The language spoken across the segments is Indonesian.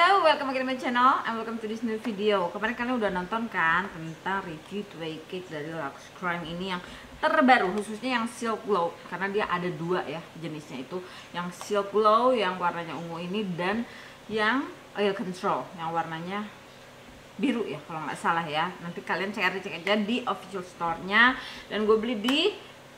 Hello, welcome again to my channel and welcome to this new video. Kemarin kalian udah nonton kan tentang review Tway Cake dari Luxe Crime ini yang terbaru, khususnya yang Silk Glow, karena dia ada dua ya jenisnya, itu yang Silk Glow yang warnanya ungu ini dan yang Oil Control yang warnanya biru ya kalau nggak salah ya. Nanti kalian cek aja di official store-nya, dan gue beli di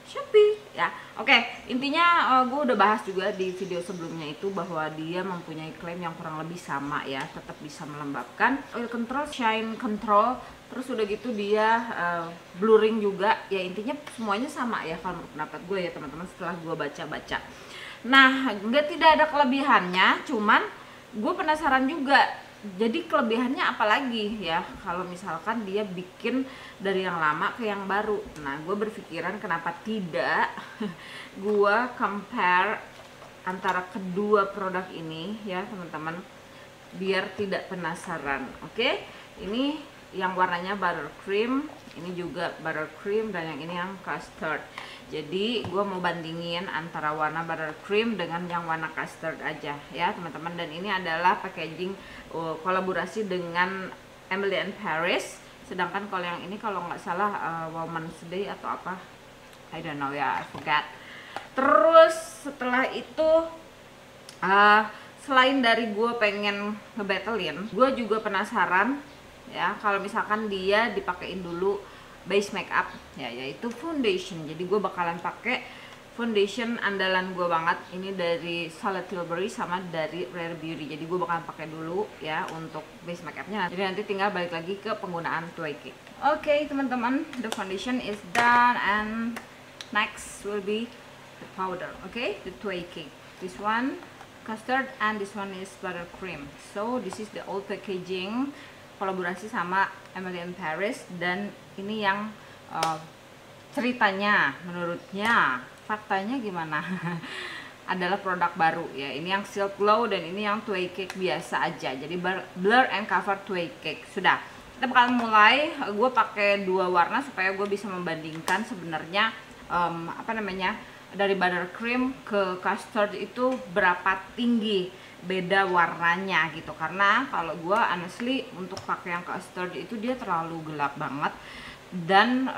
Shopee ya. Oke, intinya gue udah bahas juga di video sebelumnya itu bahwa dia mempunyai klaim yang kurang lebih sama ya, tetap bisa melembabkan, oil control, shine control, terus udah gitu dia blurring juga ya. Intinya semuanya sama ya kalau menurut pendapat gue ya teman-teman, setelah gue baca-baca. Nah, tidak ada kelebihannya, cuman gue penasaran juga. Jadi kelebihannya apa lagi ya kalau misalkan dia bikin dari yang lama ke yang baru. Nah, gue berpikiran kenapa tidak gue compare antara kedua produk ini ya teman-teman, biar tidak penasaran. Oke, ini yang warnanya buttercream, ini juga buttercream, dan yang ini yang custard. Jadi gue mau bandingin antara warna buttercream dengan yang warna custard aja ya teman-teman. Dan ini adalah packaging kolaborasi dengan Emily in Paris. Sedangkan kalau yang ini kalau nggak salah Women's Day atau apa, I don't know ya, I forgot. Terus setelah itu selain dari gue pengen ngebattlein, gue juga penasaran ya kalau misalkan dia dipakein dulu base makeup ya, yaitu foundation. Jadi gue bakalan pakai foundation andalan gue banget, ini dari Charlotte Tilbury sama dari Rare Beauty. Jadi gue bakalan pakai dulu ya untuk base makeupnya. Jadi nanti tinggal balik lagi ke penggunaan Tway Cake. Oke teman-teman, the foundation is done and next will be the powder. Okay, the Tway Cake. This one custard and this one is buttercream. So this is the old packaging kolaborasi sama Emily in Paris, dan ini yang ceritanya menurutnya, faktanya gimana adalah produk baru ya. Ini yang Silk Glow dan ini yang Tway Cake biasa aja. Jadi blur and cover Tway Cake. Sudah, kita bakal mulai. Gue pakai dua warna supaya gue bisa membandingkan sebenarnya dari buttercream ke custard itu berapa tinggi beda warnanya gitu. Karena kalau gue honestly untuk pakai yang custard itu dia terlalu gelap banget, dan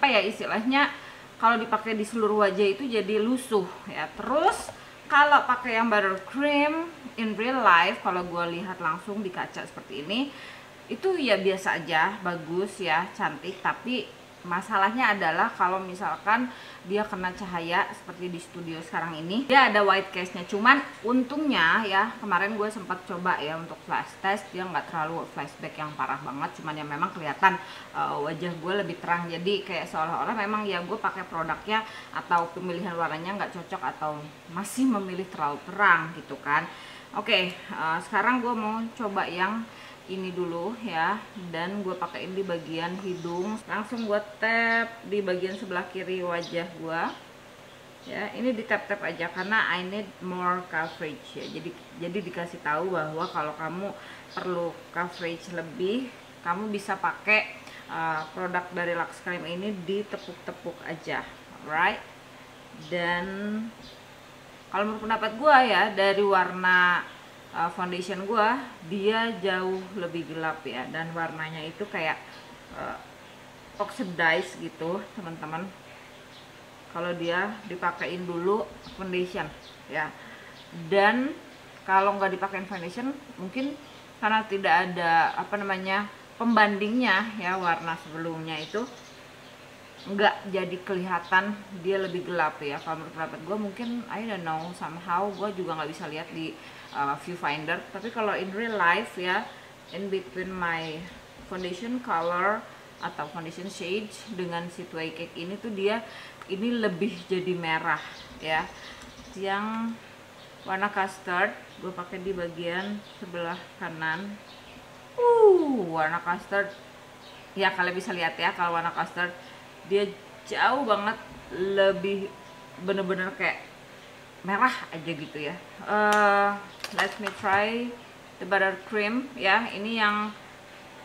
istilahnya kalau dipakai di seluruh wajah itu jadi lusuh ya. Terus kalau pakai yang buttercream in real life, kalau gue lihat langsung di kaca seperti ini, itu ya biasa aja, bagus ya, cantik. Tapi masalahnya adalah kalau misalkan dia kena cahaya seperti di studio sekarang ini, dia ada white case-nya. Cuman untungnya ya, kemarin gue sempat coba ya untuk flash test, dia nggak terlalu flashback yang parah banget. Cuman ya memang kelihatan wajah gue lebih terang. Jadi kayak seolah-olah memang ya gue pakai produknya atau pemilihan warnanya nggak cocok, atau masih memilih terlalu terang gitu kan. Oke, sekarang gue mau coba yang ini dulu ya, dan gue pakein di bagian hidung. Langsung gue tap di bagian sebelah kiri wajah gue ya. Ini di tap-tap aja karena I need more coverage ya. Jadi dikasih tahu bahwa kalau kamu perlu coverage lebih, kamu bisa pakai produk dari Luxe Crime ini ditepuk-tepuk aja, alright. Dan kalau menurut pendapat gue ya, dari warna foundation gua dia jauh lebih gelap ya, dan warnanya itu kayak oxidize gitu teman-teman kalau dia dipakein dulu foundation ya. Dan kalau nggak dipakein foundation, mungkin karena tidak ada pembandingnya ya, warna sebelumnya itu nggak jadi kelihatan dia lebih gelap ya. Kalau menurut pendapat gue, mungkin I don't know, somehow gue juga nggak bisa lihat di viewfinder. Tapi kalau in real life ya, in between my foundation color atau foundation shade dengan si Tway Cake ini tuh, dia ini lebih jadi merah ya. Yang warna custard gue pakai di bagian sebelah kanan. Warna custard ya, kalian bisa lihat ya, kalau warna custard dia jauh banget lebih bener-bener kayak merah aja gitu ya. Let me try the buttercream ya. Ini yang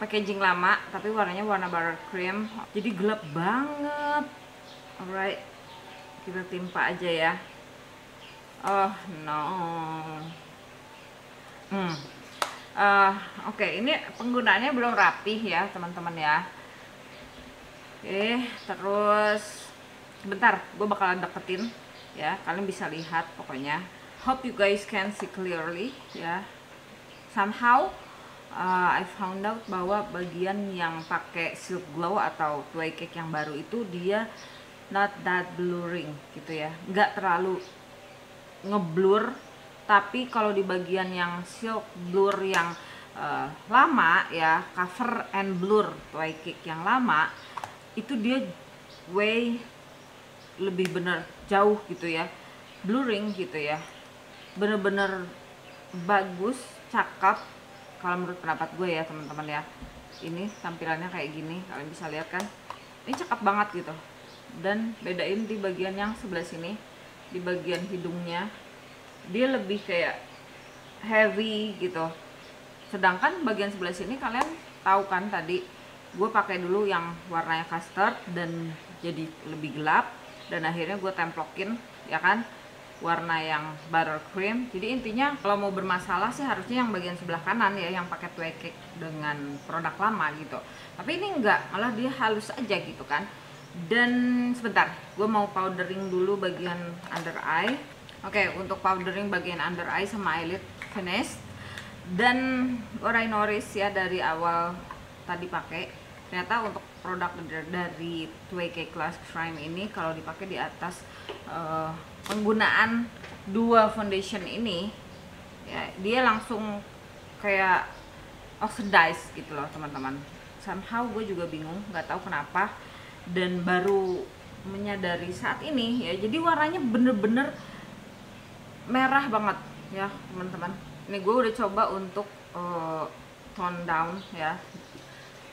packaging lama tapi warnanya warna buttercream, jadi gelap banget. Alright, kita timpa aja ya. Oh no. Oke, ini penggunaannya belum rapih ya teman-teman ya. Oke, terus sebentar, gue bakalan deketin ya, kalian bisa lihat pokoknya. Hope you guys can see clearly ya. Somehow I found out bahwa bagian yang pakai Silk Glow atau Tway Cake yang baru itu dia not that blurring gitu ya, nggak terlalu ngeblur. Tapi kalau di bagian yang Silk Blur yang lama ya, Cover and Blur Tway Cake yang lama itu dia way lebih bener jauh gitu ya, blurring gitu ya, bener-bener bagus, cakep kalau menurut pendapat gue ya teman-teman ya. Ini tampilannya kayak gini, kalian bisa lihat kan, ini cakep banget gitu. Dan bedain di bagian yang sebelah sini, di bagian hidungnya dia lebih kayak heavy gitu, sedangkan bagian sebelah sini kalian tahu kan tadi gue pakai dulu yang warnanya custard dan jadi lebih gelap, dan akhirnya gue templokin ya kan warna yang buttercream. Jadi intinya kalau mau bermasalah sih harusnya yang bagian sebelah kanan ya, yang pakai Tway Cake dengan produk lama gitu. Tapi ini enggak, malah dia halus aja gitu kan. Dan sebentar, gue mau powdering dulu bagian under eye. Oke, untuk powdering bagian under eye sama eyelid finish. Dan what I notice ya dari awal tadi pakai, ternyata untuk produk dari Tway Cake Classic Shine ini kalau dipakai di atas penggunaan dua foundation ini ya, dia langsung kayak oxidize gitu loh teman-teman. Somehow gue juga bingung, nggak tahu kenapa, dan baru menyadari saat ini ya. Jadi warnanya bener-bener merah banget ya teman-teman. Ini gue udah coba untuk tone down ya,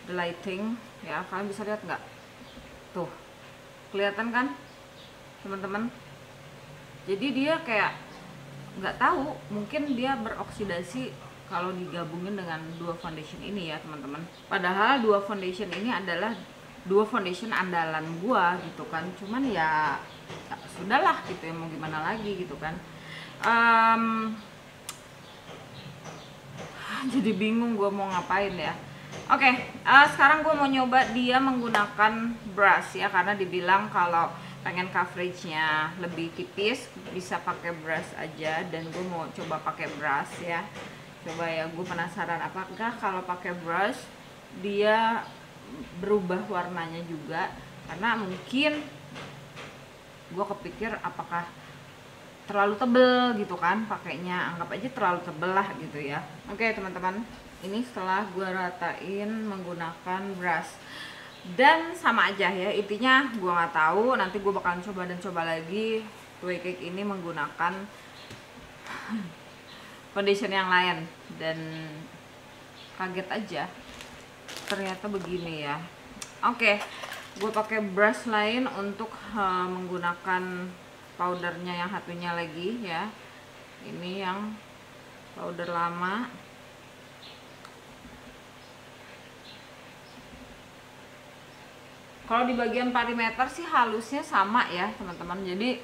the lighting ya, kalian bisa lihat nggak tuh, kelihatan kan teman-teman. Jadi dia kayak nggak tahu, mungkin dia beroksidasi kalau digabungin dengan dua foundation ini ya teman-teman. Padahal dua foundation ini adalah dua foundation andalan gua gitu kan, cuman ya sudahlah gitu ya, mau gimana lagi gitu kan. Jadi bingung gua mau ngapain ya. Oke, sekarang gue mau nyoba dia menggunakan brush ya, karena dibilang kalau pengen coveragenya lebih tipis bisa pakai brush aja, dan gue mau coba pakai brush ya. Coba ya, gue penasaran apakah kalau pakai brush dia berubah warnanya juga, karena mungkin gue kepikir apakah terlalu tebel gitu kan pakainya, anggap aja terlalu tebel lah gitu ya. Oke teman-teman, ini setelah gue ratain menggunakan brush, dan sama aja ya, intinya gue nggak tahu, nanti gue bakalan coba dan coba lagi Tway Cake ini menggunakan foundation yang lain, dan kaget aja ternyata begini ya. Oke, gue pakai brush lain untuk menggunakan powdernya yang satunya lagi ya. Ini yang powder lama. Kalau di bagian perimeter sih halusnya sama ya teman-teman, jadi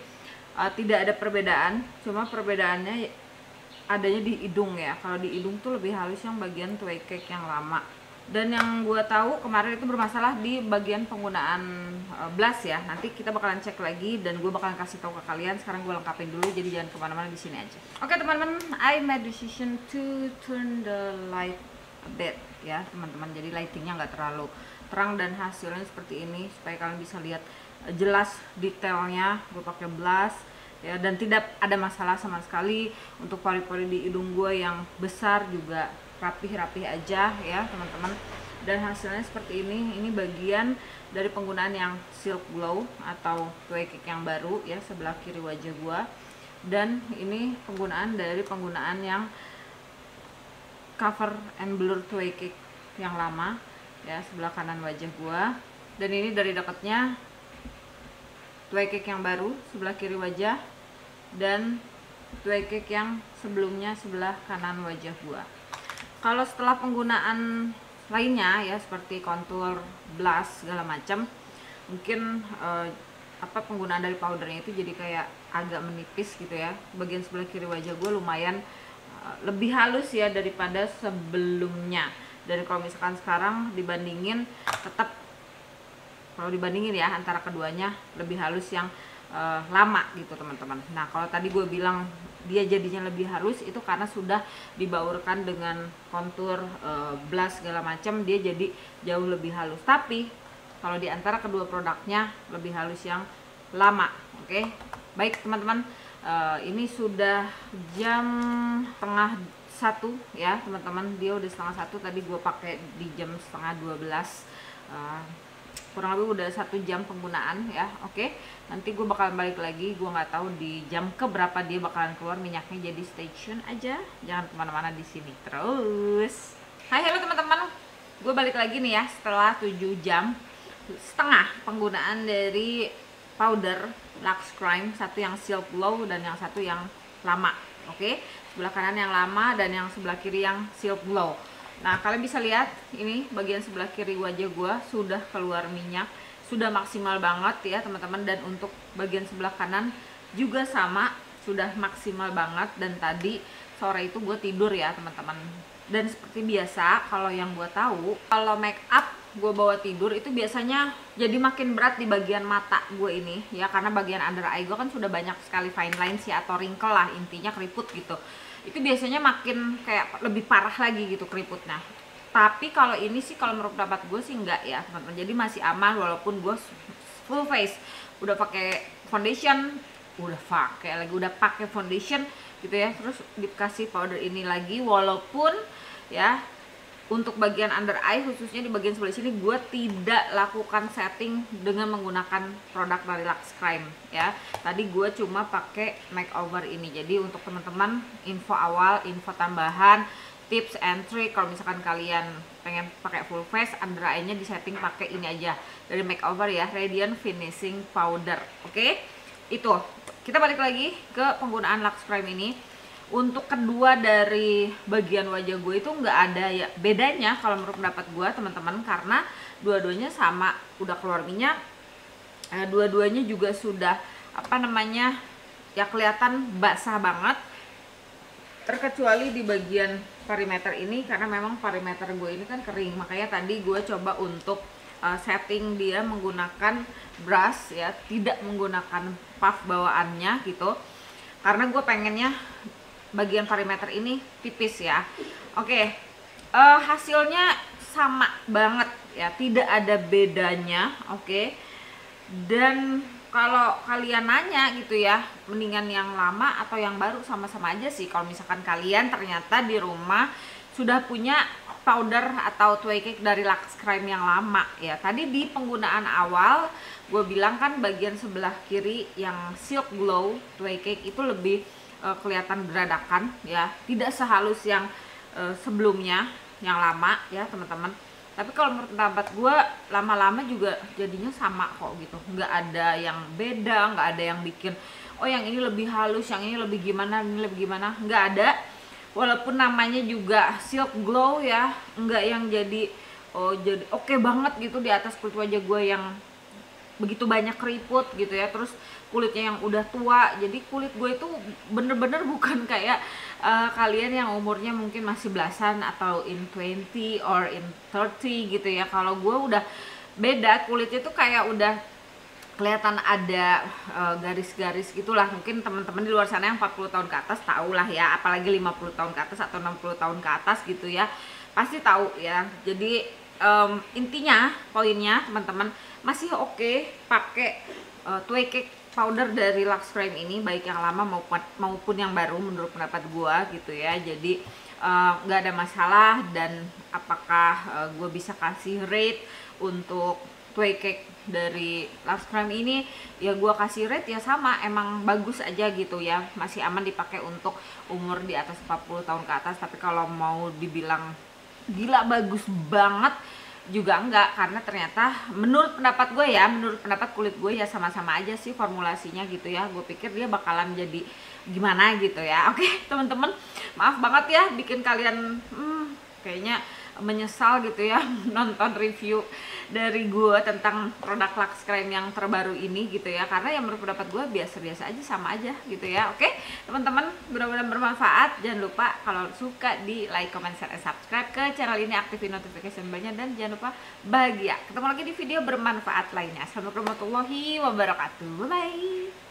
tidak ada perbedaan, cuma perbedaannya adanya di hidung ya. Kalau di hidung tuh lebih halus yang bagian Tway Cake yang lama. Dan yang gue tahu kemarin itu bermasalah di bagian penggunaan blush ya. Nanti kita bakalan cek lagi dan gue bakalan kasih tahu ke kalian. Sekarang gue lengkapin dulu, jadi jangan kemana-mana, di sini aja. Oke teman-teman, I made decision to turn the light a bit ya teman-teman. Jadi lightingnya nggak terlalu terang dan hasilnya seperti ini, supaya kalian bisa lihat jelas detailnya. Gue pakai blush ya, dan tidak ada masalah sama sekali. Untuk pori-pori di hidung gue yang besar juga rapih-rapih aja ya teman-teman, dan hasilnya seperti ini. Ini bagian dari penggunaan yang Silk Glow atau Tway Cake yang baru ya, sebelah kiri wajah gua, dan ini penggunaan dari penggunaan yang Cover and Blur Tway Cake yang lama ya, sebelah kanan wajah gua. Dan ini dari dekatnya Tway Cake yang baru sebelah kiri wajah, dan Tway Cake yang sebelumnya sebelah kanan wajah gua. Kalau setelah penggunaan lainnya ya, seperti contour, blush segala macam, mungkin penggunaan dari powdernya itu jadi kayak agak menipis gitu ya. Bagian sebelah kiri wajah gue lumayan lebih halus ya daripada sebelumnya. Dan kalau misalkan sekarang dibandingin, tetap kalau dibandingin ya antara keduanya lebih halus yang lama gitu teman-teman. Nah kalau tadi gue bilang dia jadinya lebih halus, itu karena sudah dibaurkan dengan kontur blush segala macam, dia jadi jauh lebih halus. Tapi kalau di antara kedua produknya lebih halus yang lama. Oke, baik teman-teman, ini sudah jam setengah 1 ya teman-teman. Dia udah setengah 1, tadi gue pakai di jam setengah 12, kurang lebih udah 1 jam penggunaan ya. Oke, nanti gue bakalan balik lagi, gue nggak tahu di jam keberapa dia bakalan keluar minyaknya, jadi stay tune aja, jangan kemana-mana di sini terus. Hai, halo teman-teman, gue balik lagi nih ya setelah 7 jam setengah penggunaan dari powder Lux Crime, satu yang Silk Glow dan yang satu yang lama. Oke, sebelah kanan yang lama dan yang sebelah kiri yang Silk Glow. Nah kalian bisa lihat ini bagian sebelah kiri wajah gua sudah keluar minyak, sudah maksimal banget ya teman-teman. Dan untuk bagian sebelah kanan juga sama, sudah maksimal banget. Dan tadi sore itu gue tidur ya teman-teman. Dan seperti biasa, kalau yang gue tahu, kalau make up gue bawa tidur itu biasanya jadi makin berat di bagian mata gue ini ya, karena bagian under eye gue kan sudah banyak sekali fine lines ya, atau wrinkle lah, intinya keriput gitu. Itu biasanya makin kayak lebih parah lagi gitu keriputnya. Tapi kalau ini sih, kalau menurut pendapat gue sih enggak ya teman-teman, jadi masih aman. Walaupun gue full face, udah pakai foundation, udah pakai foundation gitu ya, terus dikasih powder ini lagi. Walaupun ya untuk bagian under eye, khususnya di bagian sebelah sini, gue tidak lakukan setting dengan menggunakan produk dari Lux Crime ya. Tadi gue cuma pakai makeover ini. Jadi untuk teman-teman, info awal, info tambahan, tips and trick, kalau misalkan kalian pengen pakai full face, under eye-nya di setting pakai ini aja dari makeover ya, Radiant Finishing Powder. Oke, itu kita balik lagi ke penggunaan Lux Crime ini. Untuk kedua dari bagian wajah gue itu nggak ada ya bedanya kalau menurut pendapat gue teman-teman, karena dua-duanya sama, udah keluar minyak, dua-duanya juga sudah ya kelihatan basah banget, terkecuali di bagian perimeter ini, karena memang perimeter gue ini kan kering. Makanya tadi gue coba untuk setting dia menggunakan brush ya, tidak menggunakan puff bawaannya gitu, karena gue pengennya bagian perimeter ini tipis ya. Oke, hasilnya sama banget ya, tidak ada bedanya. Oke, dan kalau kalian nanya gitu ya, mendingan yang lama atau yang baru, sama-sama aja sih. Kalau misalkan kalian ternyata di rumah sudah punya powder atau tway cake dari Lux Crime yang lama ya. Tadi di penggunaan awal gue bilang kan bagian sebelah kiri yang Silk Glow tway cake itu lebih kelihatan beradakan ya, tidak sehalus yang sebelumnya yang lama ya teman-teman. Tapi kalau menurut pendapat gue, lama-lama juga jadinya sama kok gitu, nggak ada yang beda, nggak ada yang bikin oh yang ini lebih halus, yang ini lebih gimana, ini lebih gimana, nggak ada. Walaupun namanya juga Silk Glow ya, nggak yang jadi jadi oke banget gitu di atas kulit wajah gue yang begitu banyak keriput gitu ya, terus kulitnya yang udah tua. Jadi kulit gue itu bener-bener bukan kayak kalian yang umurnya mungkin masih belasan atau in 20 or in 30 gitu ya. Kalau gue udah beda, kulitnya tuh kayak udah kelihatan ada garis-garis gitulah. Mungkin teman-teman di luar sana yang 40 tahun ke atas tahu lah ya, apalagi 50 tahun ke atas atau 60 tahun ke atas gitu ya, pasti tahu ya. Jadi intinya poinnya teman-teman, masih oke pakai tway cake powder dari Lux Crime ini, baik yang lama maupun yang baru menurut pendapat gua gitu ya. Jadi nggak ada masalah. Dan apakah gue bisa kasih rate untuk tway cake dari Lux Crime ini, ya gua kasih rate ya sama, emang bagus aja gitu ya, masih aman dipakai untuk umur di atas 40 tahun ke atas. Tapi kalau mau dibilang gila bagus banget juga enggak, karena ternyata menurut pendapat gue ya, menurut pendapat kulit gue ya sama-sama aja sih formulasinya gitu ya. Gue pikir dia bakalan jadi gimana gitu ya. Oke teman-teman, maaf banget ya bikin kalian kayaknya menyesal gitu ya nonton review dari gue tentang produk Lux Cream yang terbaru ini gitu ya, karena yang menurut pendapat gue biasa-biasa aja, sama aja gitu ya. Oke teman-teman, mudah-mudahan bermanfaat. Jangan lupa kalau suka di like, comment, share, dan subscribe ke channel ini, aktifin notification bell-nya, dan jangan lupa bahagia. Ketemu lagi di video bermanfaat lainnya. Assalamualaikum warahmatullahi wabarakatuh. Bye bye.